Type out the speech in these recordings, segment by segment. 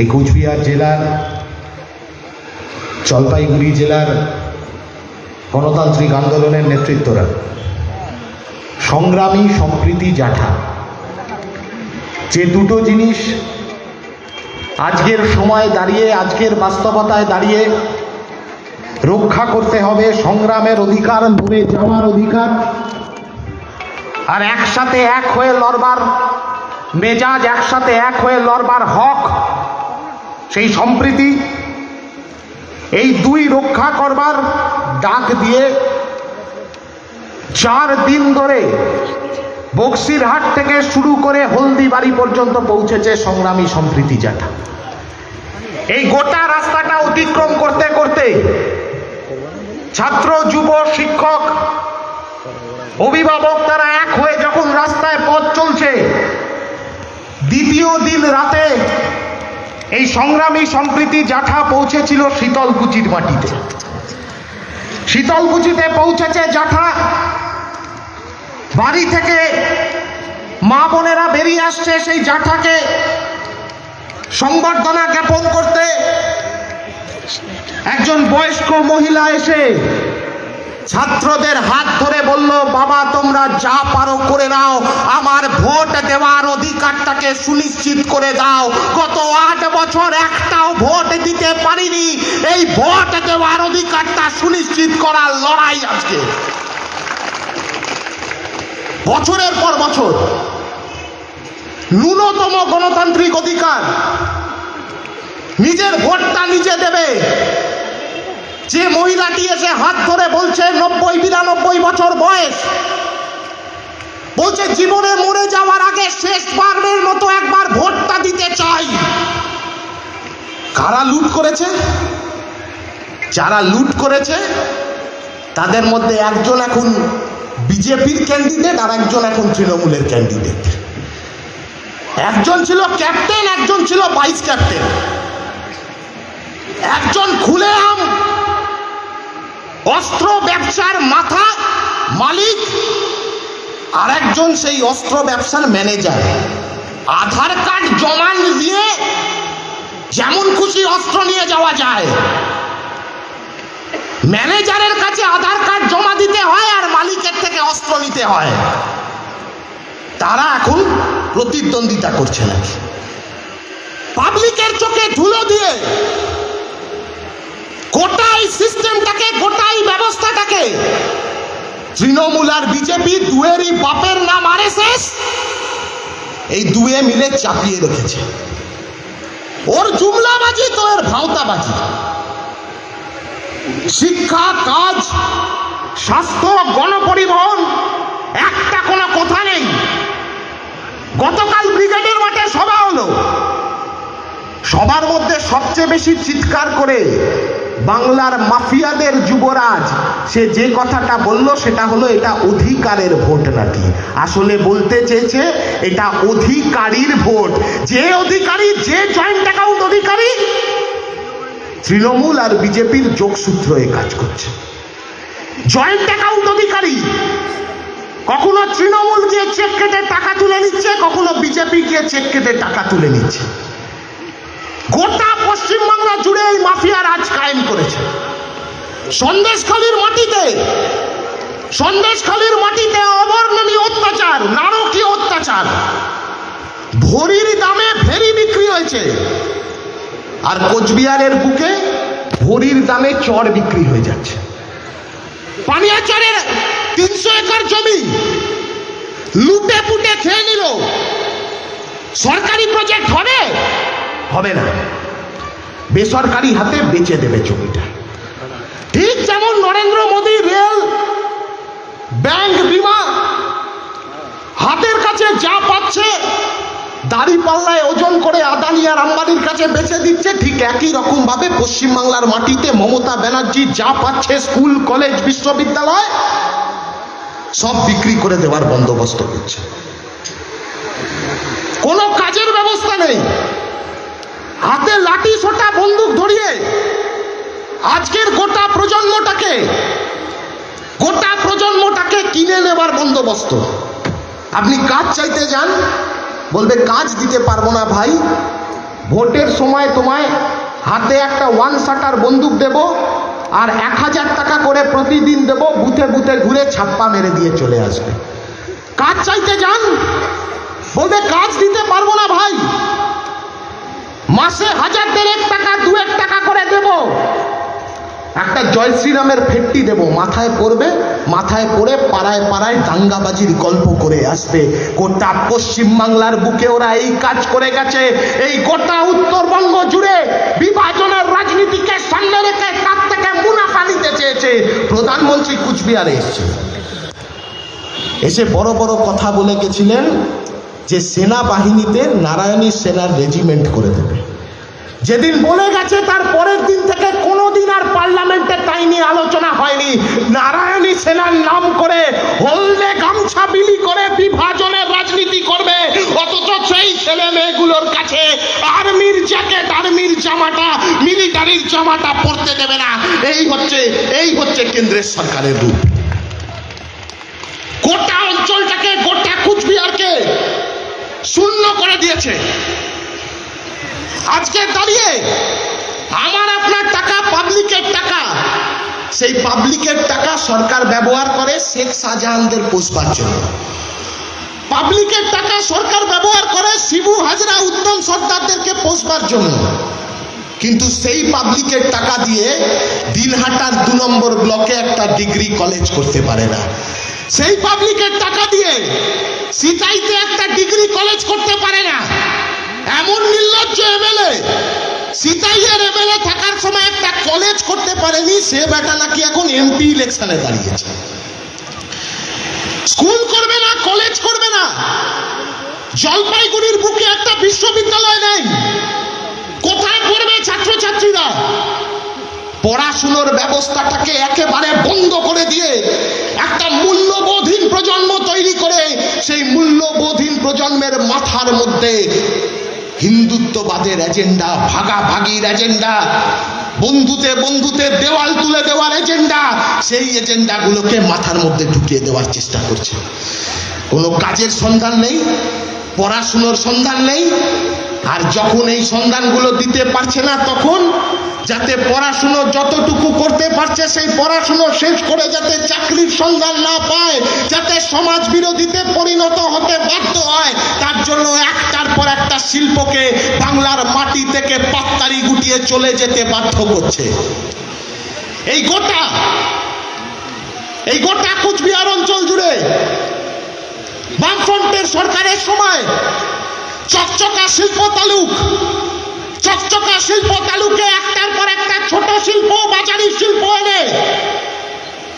এই কোচবিহার জেলার জলপাইগুড়ি জেলার গণতান্ত্রিক আন্দোলনের নেতৃত্বরা সংগ্রামী সম্প্রীতি জাঠা, যে দুটো জিনিস আজকের সময় দাঁড়িয়ে, আজকের বাস্তবতায় দাঁড়িয়ে রক্ষা করতে হবে। সংগ্রামের অধিকার, লড়ে যাওয়ার অধিকার, আর একসাথে এক হয়ে লড়বার মেজাজ, একসাথে এক হয়ে লড়বার হক, সেই সম্প্রীতি, এই দুই রক্ষা করবার ডাক দিয়ে 4 দিন ধরে বক্সিরহাট থেকে শুরু করে হলদিবাড়ি পর্যন্ত পৌঁছেছে সংগ্রামী সম্প্রীতি জাঠা। এই গোটা রাস্তাটা অতিক্রম করতে করতে ছাত্র, যুব, শিক্ষক, অভিভাবক তারা এক হয়ে যখন রাস্তায় পথ চলছে, দ্বিতীয় দিন রাতে এই সংগ্রামী সম্প্রীতি জাঠা পৌঁছেছিল শীতলকুচির মাটিতে। শীতলকুচিতে পৌঁছেছে জাঠা। বাড়ি থেকে মা বোনেরা বেরিয়ে আসছে সেই জাঠাকে সংবর্ধনা জ্ঞাপন করতে। একজন বয়স্ক মহিলা এসে ছাত্রদের হাত ধরে বলল, বাবা তোমরা যা পারো করে নাও, আমার ভোট দেওয়ার অধিকারটাকে সুনিশ্চিত করে দাও। গত 8 বছর একটাও ভোট দিতে পারিনি, এই ভোট দেওয়ার অধিকারটা সুনিশ্চিত করার লড়াই আজকে। বছরের পর বছর ন্যূনতম গণতান্ত্রিক অধিকার, নিজের ভোটটা নিজে দেবে। যে মহিলাটি এসে হাত ধরে বলছে 90-92 বছর বয়স, বলছে জীবনে মরে যাওয়ার আগে শেষবারের মতো একবার ভোটটা দিতে চাই। কারা লুট করেছে? যারা লুট করেছে তাদের মধ্যে একজন এখন বিজেপির ক্যান্ডিডেট আর একজন এখন তৃণমূলের ক্যান্ডিডেট। একজন ছিল ক্যাপ্টেন, একজন ছিল ভাইস ক্যাপ্টেন। একজন খুলেআম অস্ত্র ব্যবসার মাথা মালিক, আর একজন সেই অস্ত্র ব্যবসার ম্যানেজার। আধার কার্ড জমা দিয়ে যেমন খুশি অস্ত্র নিয়ে যাওয়া যায়। ম্যানেজারের কাছে আধার কার্ড জমা দিতে হয় আর মালিকের থেকে অস্ত্র নিতে হয়। তারা এখন প্রতিদ্বন্দ্বিতা করছে নাকি পাবলিকের চোখে ধুলো দিয়ে গোটাই সিস্টেমটাকে, গোটাই ব্যবস্থাটাকে তৃণমূল আর বিজেপি দুয়েরই বাপের নাম আরএসএস, এই দুয়ে মিলে চাপিয়ে রেখেছে। ওর জুমলাবাজি তো এর ভাওতাবাজি। শিক্ষা, কাজ, স্বাস্থ্য, গণপরিবহন, একটা কোনো কথা নেই। গতকাল ব্রিগেডের মাঠে সভা হলো, সবার মধ্যে সবচেয়ে বেশি চিৎকার করে বাংলার মাফিয়াদের যুবরাজ সে যে কথাটা বলল সেটা হলো এটা অধিকারের ভোট নাকি। আসলে বলতে চেয়েছে এটা অধিকারীর ভোট। যে অধিকারী, যে জয়েন্ট অ্যাকাউন্ট অধিকারী, তৃণমূল আর বিজেপির যোগসূত্র এ কাজ করছে। জয়েন্ট অ্যাকাউন্ট অধিকারী কখনো তৃণমূল গিয়ে চেক কেটে টাকা তুলে নিচ্ছে, কখনো বিজেপি গিয়ে চেক কেটে টাকা তুলে নিচ্ছে। গোটা পশ্চিমবাংলা জুড়ে এই মাফিয়া রাজ কায়েম করেছে। সন্দেশখালীর মাটিতে অবর্ণনীয় অত্যাচার, নারকীয় অত্যাচার। ভরির দামে ভেরি বিক্রি হয়েছে, আর কোচবিহারের বুকে ভরির দামে চড় বিক্রি হয়ে যাচ্ছে। পানিয়াচরের 300 একর জমি লুটে পুটে খেয়ে নিল। সরকারি প্রজেক্ট হবে না, বেসরকারি হাতে বেচে দেবে জমিটা। ঠিক যেমন নরেন্দ্র মোদী রেল, ব্যাংক, বিমা হাতের কাছে যা পাচ্ছে দাড়ি পাল্লায় ওজন করে আদানি আর আম্বানির কাছে বেচে দিচ্ছে, ঠিক একই রকম ভাবে পশ্চিমবাংলার মাটিতে মমতা ব্যানার্জি যা পাচ্ছে স্কুল, কলেজ, বিশ্ববিদ্যালয় সব বিক্রি করে দেওয়ার বন্দোবস্ত করছে। কোনো কাজের ব্যবস্থা নেই। হাতে লাঠি সোটা বন্দুক ধরিয়ে আজকের গোটা প্রজন্মটাকে কিনে নেবার বন্দোবস্ত। আপনি কাজ চাইতে যান, বলবে কাজ দিতে পারবো না ভাই, ভোটের সময় তোমায় হাতে একটা ওয়ান শাটার বন্দুক দেব আর 1000 টাকা করে প্রতিদিন দেব, বুথে বুথে ঘুরে ছাপ্পা মেরে দিয়ে চলে আসবে। কাজ চাইতে যান, বলবে কাজ দিতে পারবো না ভাই, মাসে 1000 1.5 টাকা 2 টাকা করে দেব, একটা জয় শ্রীরামের ফেটটি দেব, মাথায় পড়বে, মাথায় পড়ে পাড়ায় পাড়ায় দাঙ্গাবাজির গল্প করে আসবে। গোটা পশ্চিম বাংলার বুকে ওরা এই কাজ করে গেছে। এই গোটা উত্তরবঙ্গ জুড়ে বিভাজনের রাজনীতিকে সামনে রেখে তার থেকে মুনাফা নিতে চেয়েছে। প্রধানমন্ত্রী কুচবিহারে এসে বড় বড় কথা বলে গেছিলেন যে সেনাবাহিনীতে নারায়ণী সেনার রেজিমেন্ট করে দেবে। যেদিন বলে গেছে তার পরের দিন থেকে কোনোদিন আর পার্লামেন্টে তাই নিয়ে আলোচনা হয়নি। নারায়ণী সেনার নাম করে হলদে গামছা বিলি করে বিভাজনের রাজনীতি করবে, অথচ সেই ছেলে মেয়েগুলোর কাছে আর্মির জ্যাকেট, আর্মির জামাটা, মিলিটারির জামাটা পরতে দেবে না। এই হচ্ছে কেন্দ্রের সরকারের রূপ। গোটা অঞ্চলটাকে, গোটা কুচবিহারকে শূন্য করে দিয়েছে। আজকে দাঁড়িয়ে আমার আপনার টাকা, পাবলিকের টাকা, সেই পাবলিকের টাকা সরকার ব্যবহার করে শেখ শাহজাহানদের পোষবার জন্য। পাবলিকের টাকা সরকার ব্যবহার করে শিবু হাজরা, উত্তম সর্দারদেরকে পোষবার জন্য। কিন্তু সেই পাবলিকের টাকা দিয়ে দিনহাটার 2 নম্বর ব্লকে একটা ডিগ্রি কলেজ করতে পারে না। সেই পাবলিকের টাকা দিয়ে সিতাইতে একটা ডিগ্রি কলেজ করতে পারে না। এমন নির্লজ্জ এমএলএ, সিতাইয়ের এমএলএ থাকার সময় একটা কলেজ করতে পারেনি, সে বেটা নাকি এখন এমপি ইলেকশনে দাঁড়িয়েছে। স্কুল করবে না, কলেজ করবে না। জলপাইগুড়ির বুকে একটা বিশ্ববিদ্যালয় নেই। কোথায় পড়বে ছাত্রছাত্রীরা? পড়াশুনোর ব্যবস্থাটাকে একেবারে বন্ধ করে দিয়ে একটা মূল্যবোধহীন প্রজন্ম তৈরি করে সেই মূল্যবোধহীন প্রজন্মের মাথার মধ্যে হিন্দুত্ববাদের এজেন্ডা, ভাগাভাগির এজেন্ডা, বন্ধুতে দেওয়াল তুলে দেওয়ার এজেন্ডা, সেই এজেন্ডাগুলোকে মাথার মধ্যে ঢুকিয়ে দেওয়ার চেষ্টা করছে। কোনো কাজের সন্ধান নেই, পড়াশুনোর সন্ধান নেই। আর যখন এই সন্ধানগুলো দিতে পারছে না, তখন যাতে পড়াশুনো যতটুকু করতে পারছে সেই পড়াশুনো শেষ করে যাতে চাকরির সন্ধান না পায়, যাতে সমাজ বিরোধীতে পরিণত হতে বাধ্য হয়, তার জন্য একটার পর একটা শিল্পকে বাংলার মাটি থেকে পাত্তারি গুটিয়ে চলে যেতে বাধ্য করছে। এই গোটা কুচবিহার অঞ্চল জুড়ে বামফ্রন্টের সরকারের সময় চকচকা শিল্প তালুকে একটার পর একটা ছোট শিল্প, বাজারি শিল্প এনে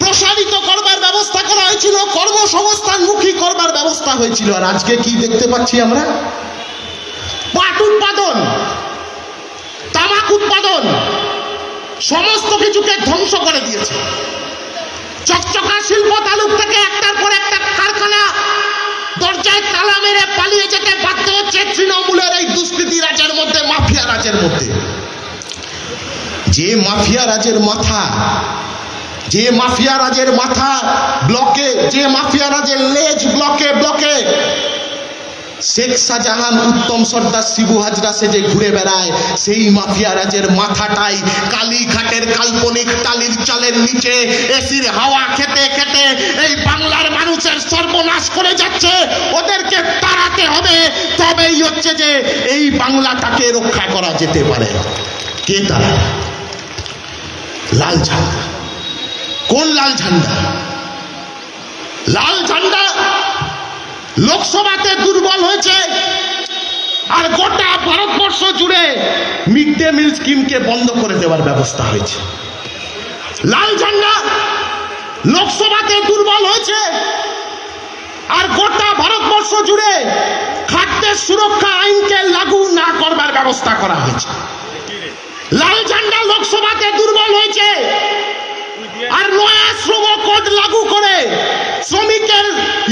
প্রসারিত করবার ব্যবস্থা করা হয়েছিল, কর্মসংস্থানমুখী করবার ব্যবস্থা হয়েছিল। আর আজকে কি দেখতে পাচ্ছি আমরা? পাট উৎপাদন, তামাক উৎপাদন, সমস্ত কিছুকে ধ্বংস করে দিয়েছে। চকচকা শিল্প তালুক থেকে একটার পর একটা কারখানা দরজায় তালা মেরে পালিয়ে যেতে বাধ্য হচ্ছে তৃণমূলের এই দুষ্কৃতি রাজের মধ্যে, মাফিয়া রাজের মধ্যে। যে মাফিয়া রাজের মাথা ব্লকে, যে মাফিয়া রাজের লেজ ব্লকে শেখ শাহজাহান, উত্তম সর্দার, শিবু হাজরা সেজে ঘুরে বেড়ায়, সেই মাফিয়া রাজের মাথাটাই কালীঘাটের কাল্পনিক টালির চালের নিচে এসির হাওয়া খেতে খেতে এই বাংলার মানুষের সর্বনাশ করে যাচ্ছে। ওদেরকে তাড়াতে হবে, তবেই হচ্ছে যে এই বাংলাটাকে রক্ষা করা যেতে পারে। কে তারা? লাল ঝান্ডা। কোন লাল ঝান্ডা? লাল ঝান্ডা লোকসভাতে দুর্বল হয়েছে, আর গোটা ভারতবর্ষ জুড়ে মিড ডে মিল স্কিমকে বন্ধ করে দেওয়ার ব্যবস্থা হয়েছে। লাল ঝান্ডা লোকসভাতে দুর্বল হয়েছে, আর গোটা ভারতবর্ষ জুড়ে খাদ্যের সুরক্ষা আইনকে লাগু না করবার ব্যবস্থা করা হয়েছে। লাল ঝান্ডা লোকসভাতে দুর্বল হয়েছে, আর নয়া শ্রম কোড লাগু করে শ্রমিকের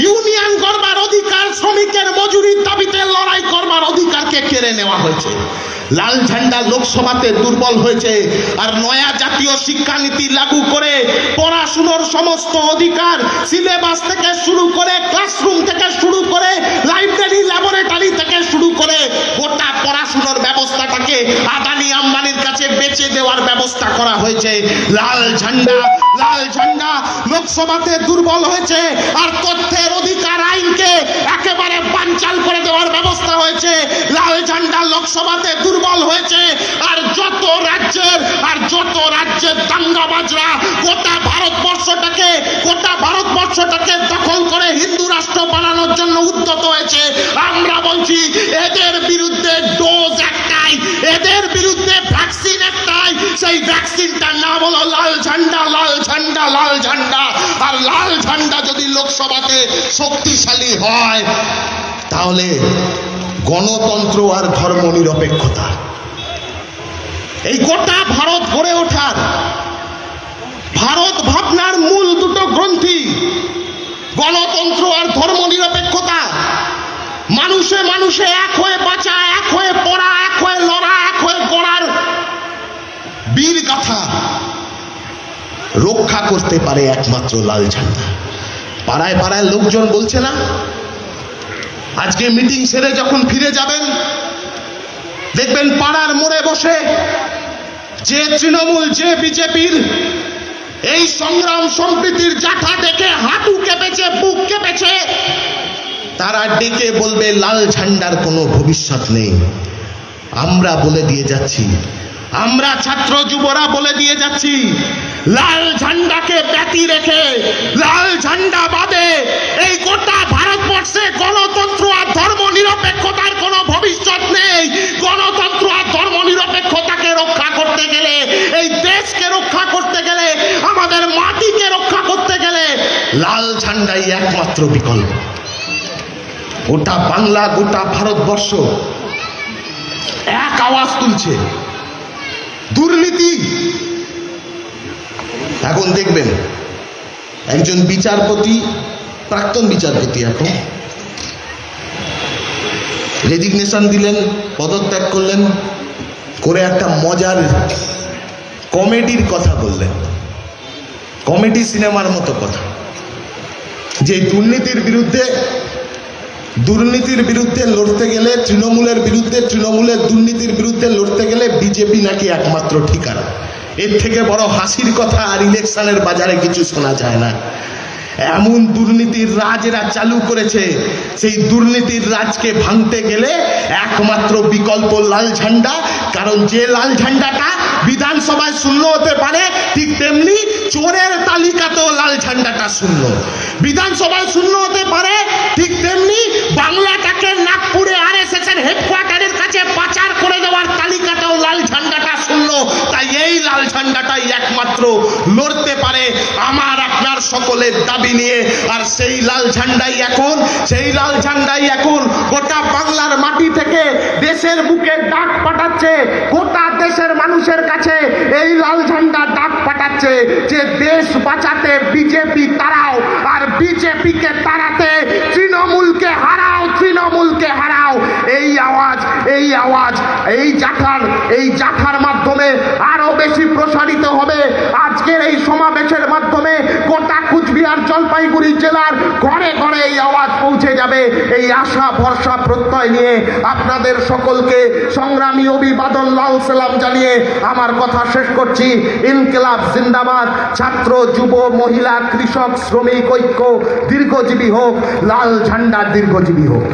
ইউনিয়ন করবার অধিকার, শ্রমিকের মজুরির দাবিতে লড়াই করবার অধিকারকে কেড়ে নেওয়া হয়েছে। লাল ঝান্ডা লোকসভাতে দুর্বল হয়েছে। আর নয়া জাতীয় শিক্ষানীতি লাগু করে পড়াশুনোর সমস্ত অধিকার, সিলেবাস থেকে শুরু করে, ক্লাসরুম থেকে শুরু করে, লাইব্রেরি ল্যাবরেটরি থেকে শুরু করে গোটা পড়াশুনোর ব্যবস্থাটাকে আদানি আম্বানির কাছে বেচে দেওয়ার ব্যবস্থা করা হয়েছে। লাল ঝান্ডা লোকসভাতে দুর্বল হয়েছে। আর তথ্যের অধিকার আইনকে একেবারে বানচাল করে দেওয়ার ব্যবস্থা হয়েছে। লাল ঝান্ডা লোকসভাতে দুর্বল হয়েছে। আর যত রাজ্যের দাঙ্গাবাজরা গোটা ভারতবর্ষটাকে দখল করে হিন্দু রাষ্ট্র বানানোর জন্য উদ্যত হয়েছে। আমরা বলছি এদের বিরুদ্ধে ডোজ একটাই, এদের বিরুদ্ধে ভ্যাকসিন একটাই, সেই ভ্যাকসিনটার নাম হলো লাল ঝান্ডা। আর লাল ঝান্ডা যদি লোকসভাতে শক্তিশালী হয় তাহলে গণতন্ত্র আর ধর্মনিরপেক্ষতা, এই গোটা ভারত গড়ে ওঠার, ভারত ভাবনার মূল দুটো গ্রন্থি গণতন্ত্র আর ধর্মনিরপেক্ষতা। মানুষে এক হয়ে বাঁচা, এক হয়ে পড়া, এক হয়ে লড়া, এক হয়ে গড়ার বীর গাথা রক্ষা করতে পারে একমাত্র লাল ঝান্ডা। পাড়ায় লোকজন বলছে না, আজকে মিটিং সেরে যখন ফিরে যাবেন দেখবেন পাড়ার মোড়ে বসে যে তৃণমূল, যে বিজেপির এই সংগ্রাম সম্প্রীতির জাঠা দেখে হাঁটু কেঁপেছে, বুক কেঁপেছে, তারা ডেকে বলবে লাল ঝান্ডার কোনো ভবিষ্যৎ নেই। আমরা বলে দিয়ে যাচ্ছি, আমরা ছাত্র যুবরা বলে দিয়ে যাচ্ছি, লাল ঝান্ডাকে ব্যতি রেখে, লাল ঝান্ডা বাদে এই গোটা ভারতবর্ষে গণতন্ত্র আর ধর্মনিরপেক্ষতার কোনো ভবিষ্যৎ নেই। গণতন্ত্র আর ধর্মনিরপেক্ষতাকে রক্ষা করতে গেলে, এই দেশকে রক্ষা করতে গেলে, আমাদের মাটিকে রক্ষা করতে গেলে লাল ঝান্ডাই একমাত্র বিকল্প। গোটা বাংলা, গোটা ভারতবর্ষ এক আওয়াজ তুলছে, দুর্নীতি। এখন দেখবেন একজন বিচারপতি, প্রাক্তন বিচারপতি, এখন রেজিগনেশন দিলেন, পদত্যাগ করলেন, করে একটা মজার কমেডির কথা বললেন, কমেডি সিনেমার মতো কথা, যে দুর্নীতির বিরুদ্ধে লড়তে গেলে, তৃণমূলের দুর্নীতির বিরুদ্ধে লড়তে গেলে বিজেপি নাকি একমাত্র ঠিকানা। এর থেকে বড় হাসির কথা আর ইলেকশনের বাজারে কিছু শোনা যায় না। এমন দুর্নীতির রাজ এরা চালু করেছে, সেই দুর্নীতির রাজকে ভাঙতে গেলে একমাত্র বিকল্প লাল ঝান্ডা। কারণ যে লাল ঝান্ডাটা বিধানসভায় শূন্য হতে পারে, ঠিক তেমনি চোরের তালিকাতেও লাল ঝান্ডাটা শূন্য। বিধানসভায় শূন্য হতে পারে, ঠিক তেমনি বাংলাটাকে নাগপুরে RSS এর হেডকোয়ার্টারের কাছে পাচার করে দেওয়ার তালিকাতেও লাল ঝান্ডাটা শূন্য। তাই এই লাল ঝান্ডাটাই একমাত্র লড়তে পারে আমার আপনার সকলের দাবি নিয়ে। আর সেই লাল ঝান্ডাই এখন গোটা বাংলার মাটি থেকে দেশের বুকে ডাক পাঠাচ্ছে, গোটা দেশের মানুষের কাছে এই লাল ঝান্ডা ডাক পাঠাচ্ছে যে দেশ বাঁচাতে বিজেপি তাড়াও, আর বিজেপিকে তাড়াতে তৃণমূলকে হারাও। এই জাঠার মাধ্যমে আরো বেশি প্রসারিত হবে। আজকের এই সমাবেশের মাধ্যমে গোটা কুচবিহার, জলপাইগুড়ি জেলার ঘরে ঘরে এই আওয়াজ পৌঁছে যাবে। এই আশা ভরসা প্রত্যয় নিয়ে আপনাদের সকলকে সংগ্রামী অভিবাদন, লাল সালাম জানিয়ে আমার কথা শেষ করছি। ইনকিলাব জিন্দাবাদ। ছাত্র, যুব, মহিলা, কৃষক, শ্রমিক ঐক্য দীর্ঘজীবী হোক। লাল ঝান্ডা দীর্ঘজীবী হোক।